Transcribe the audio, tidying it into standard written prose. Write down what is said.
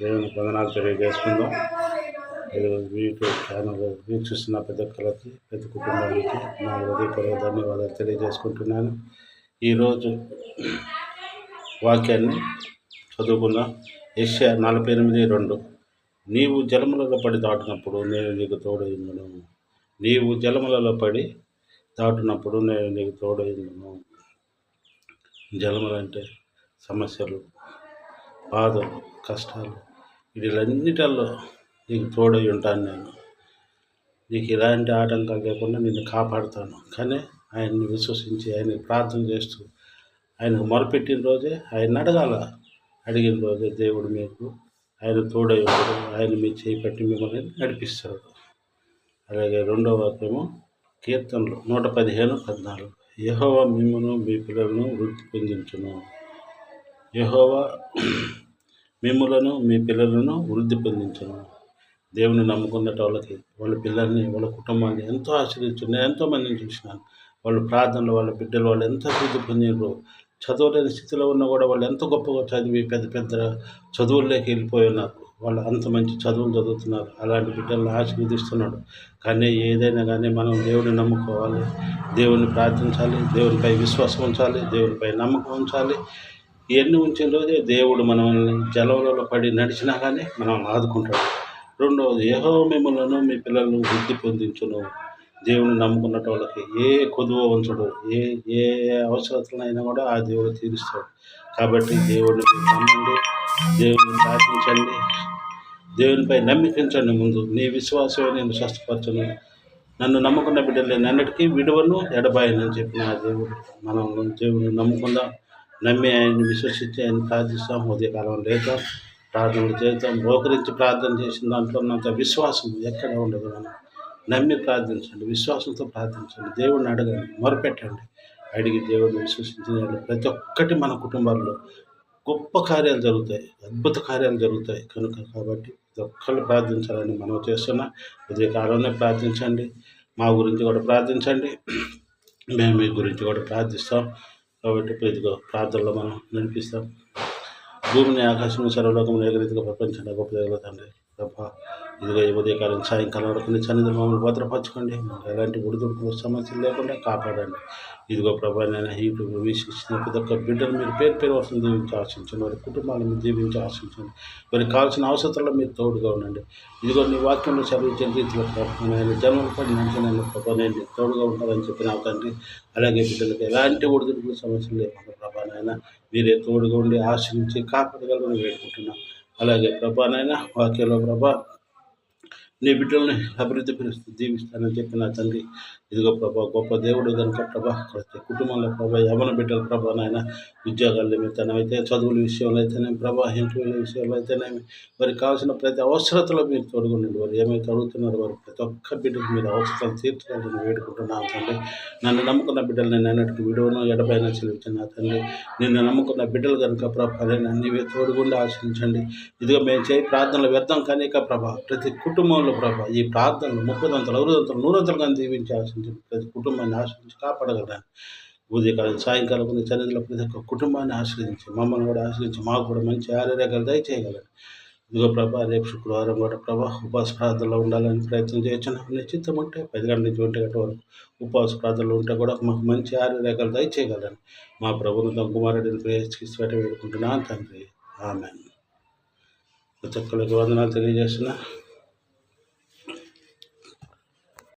దేవుని వందనాలు తెలియజేసుకుందాం. YouTube channel వీక్షిస్తున్న ప్రతి ఒక్కరికి, ప్రతి కుటుంబానికి నా హృదయపూర్వక ధన్యవాదాలు తెలియజేసుకుంటున్నాను. ఈరోజు వాక్యాన్ని చదువుకుందాం. యెషయా 48:2. నీవు జలములలో పడి దాటినప్పుడు నేను నీకు తోడైందును. నీవు జలములలో పడి దాటినప్పుడు నేను నీకు తోడైందును. జలములంటే సమస్యలు, బాధలు, కష్టాలు, వీటిలన్నిటిలో నీకు తోడై ఉంటాను. నేను నీకు ఎలాంటి ఆటంకాలు లేకుండా నిన్ను కాపాడుతాను. కానీ ఆయన్ని విశ్వసించి ఆయనకి ప్రార్థన చేస్తూ ఆయనకు మొరపెట్టిన రోజే, ఆయన అడిగిన రోజే దేవుడు మీకు ఆయన తోడై ఉంటాడు. ఆయన మీ చేయి పట్టి మిమ్మల్ని నడిపిస్తాడు. అలాగే రెండవ వాక్యము కీర్తనలు 115:14. యెహోవా మిమ్మును మీ పిల్లలను వృద్ధి పొందించును. యెహోవా మిమ్ములను మీ పిల్లలను వృద్ధి పొందించును. దేవుని నమ్ముకున్న వాళ్ళకి, వాళ్ళ పిల్లల్ని, వాళ్ళ కుటుంబాన్ని ఎంతో ఆశ్రయించు. నేను ఎంతోమందిని చూసినాను. వాళ్ళు ప్రార్థనలు, వాళ్ళ బిడ్డలు వాళ్ళు ఎంత వృద్ధి పొందినారు. చదవలేని స్థితిలో ఉన్నా కూడా వాళ్ళు ఎంత గొప్పగా చదివి పెద్ద పెద్ద చదువుల్లోకి వెళ్ళిపోయి ఉన్నారు. వాళ్ళు అంత మంచి చదువులు చదువుతున్నారు. అలాంటి బిడ్డలను ఆశీర్వదిస్తున్నాడు. కానీ ఏదైనా కానీ మనం దేవుడిని నమ్ముకోవాలి, దేవుని ప్రార్థించాలి, దేవునిపై విశ్వాసం ఉంచాలి, దేవునిపై నమ్మకం ఉంచాలి. ఇవన్నీ ఉంచిన రోజే దేవుడు మనల్ని జలంలో పడి నడిచినా కానీ మనం ఆదుకుంటాడు. రెండవది, యెహోవా మిమ్ములను మీ పిల్లలను వృద్ధి పొందించును. దేవుని నమ్ముకున్న వాళ్ళకి ఏ కొదువ ఉంచడు. ఏ అవసరతలైనా కూడా ఆ దేవుడు తీరుస్తాడు. కాబట్టి దేవుడిని నమ్మండి, దేవుని ప్రార్థించండి, దేవునిపై నమ్మికించండి. ముందు నీ విశ్వాసమే నేను స్వస్థపరచను, నన్ను నమ్ముకున్న బిడ్డలు నేను అన్నిటికీ విడువను ఎడబాయనని చెప్పిన ఆ దేవుడు. మనం దేవుడిని నమ్ముకుందాం, నమ్మి ఆయన్ని విశ్వసించి ఆయన ప్రార్థిస్తాం. ఉదయకాలం లేద్దాం, ప్రార్థనలు చేద్దాం. మోకరించి ప్రార్థన చేసిన దాంట్లో ఉన్నంత విశ్వాసం ఎక్కడ ఉండదు. మనం నమ్మి ప్రార్థించండి, విశ్వాసంతో ప్రార్థించండి, దేవుడిని అడగండి, మొరపెట్టండి. అడిగి దేవుడిని విశ్వసించిన ప్రతి ఒక్కటి మన కుటుంబాల్లో గొప్ప కార్యాలు జరుగుతాయి, అద్భుత కార్యాలు జరుగుతాయి. కాబట్టి ప్రతి ఒక్కళ్ళు ప్రార్థించాలని మనం చేస్తున్నా. ఉదయకాలంలో ప్రార్థించండి, మా గురించి కూడా ప్రార్థించండి, మేము మీ గురించి కూడా ప్రార్థిస్తాం. కాబట్టి ప్రతిగా ప్రార్థనలో మనం నడిపిస్తాం. భూమిని, ఆకాశం, సర్వలోకం ఏకరీతిగా ప్రపంచంలో గొప్ప జరుగుతుంది. ప్రభా, ఇదిగో ఈ ఉదయకాలం సాయంకాలం వరకు నీ సన్నిధిలో మమ్మల్ని భద్రపరచుకోండి. ఎలాంటి ఒడిదుడుకులు సమస్యలు లేకుండా కాపాడండి. ఇదిగో ప్రభా, నేను యూట్యూబ్ వీక్షించిన ప్రతి ఒక్క బిడ్డలు మీరు పేరు వస్తుంది దీవించి ఆశించండి. వారి కుటుంబాలను దీవించి ఆశించండి. వారికి కావాల్సిన అవసరాల్లో మీరు తోడుగా ఉండండి. ఇదిగో నీ వాక్యంలో చదివించిన రీతిలో నేను జన్మలు పడి నడిచిన ప్రభా, నేను తోడుగా ఉంటానని చెప్పిన తండ్రి. అలాగే బిడ్డలకు ఎలాంటి ఒడిదుడుకులు సమస్యలు లేకుండా ప్రభా నాయన మీరే తోడుగా ఉండి ఆశించి కాపాడగలరని వేడుకుంటున్నాను. అలాగే ప్రభా నాయన వాక్యంలో ప్రభా నీ బిడ్డల్ని అభివృద్ధి పరుస్తూ దీవిస్తానని చెప్పిన తండ్రి. ఇదిగో ప్రభా, గొప్ప దేవుడు కనుక ప్రభా, ప్రతి కుటుంబంలో ప్రభా యవన బిడ్డలు ప్రభా నాయన ఉద్యోగాల నిమిత్తమైతే, చదువుల విషయంలో అయితేనేమి ప్రభా, ఇంటర్వ్యూల విషయంలో అయితేనేమి వారికి కావాల్సిన ప్రతి అవసరతలో మీరు తోడుగుండండి. వారు ఏమైతే అడుగుతున్నారో వారు ప్రతి ఒక్క బిడ్డకు మీరు అవసరాలు తీర్చాలని వేడుకుంటున్నాను తండ్రి. నన్ను నమ్ముకున్న బిడ్డలు నేను అన్నట్టు విడువను ఎడపైన చెల్లించిన తండ్రి. నిన్ను నమ్ముకున్న బిడ్డలు కనుక ప్రభా నీవే తోడుగుండి ఆశ్రయించండి. ఇదిగో మేము చేయి ప్రార్థనలు వ్యర్థం కానీ ప్రభా, ప్రతి కుటుంబంలో ప్రభా ఈ ప్రార్థనలు 30 దంతలు 60 దంతలు 100 దంతలుగా దీవించి ఆశించండి. ప్రతి కుటుంబాన్ని ఆశ్రయించి కాపాడగలరాని ఉదయకాలం సాయంకాలం కొన్ని సన్నిధిలో ప్రతి ఒక్క కుటుంబాన్ని ఆశ్రయించి మమ్మల్ని కూడా ఆశ్రయించి మాకు కూడా మంచి ఆరోగ్యాలు దయచేయగలరు. ఇదిగో ప్రభా, రేపు శుక్రవారం కూడా ప్రభా ఉపవాస ప్రార్థనలో ఉండాలని ప్రయత్నం చేయొచ్చు. నిశ్చితం ఉంటే 10 గంటల నుంచి 1 గంట వరకు ఉపవాస ప్రార్థనలు ఉంటే కూడా మాకు మంచి ఆరోగ్యాలు దయచేయగలరని మా ప్రభువును తమ కుమారుడిని ప్రేక్షిస్తూ వేడుకుంటున్నాను తండ్రి. ఆమేన్. ప్రతి ఒక్కరికి వందనాలు తెలియజేస్తున్నా.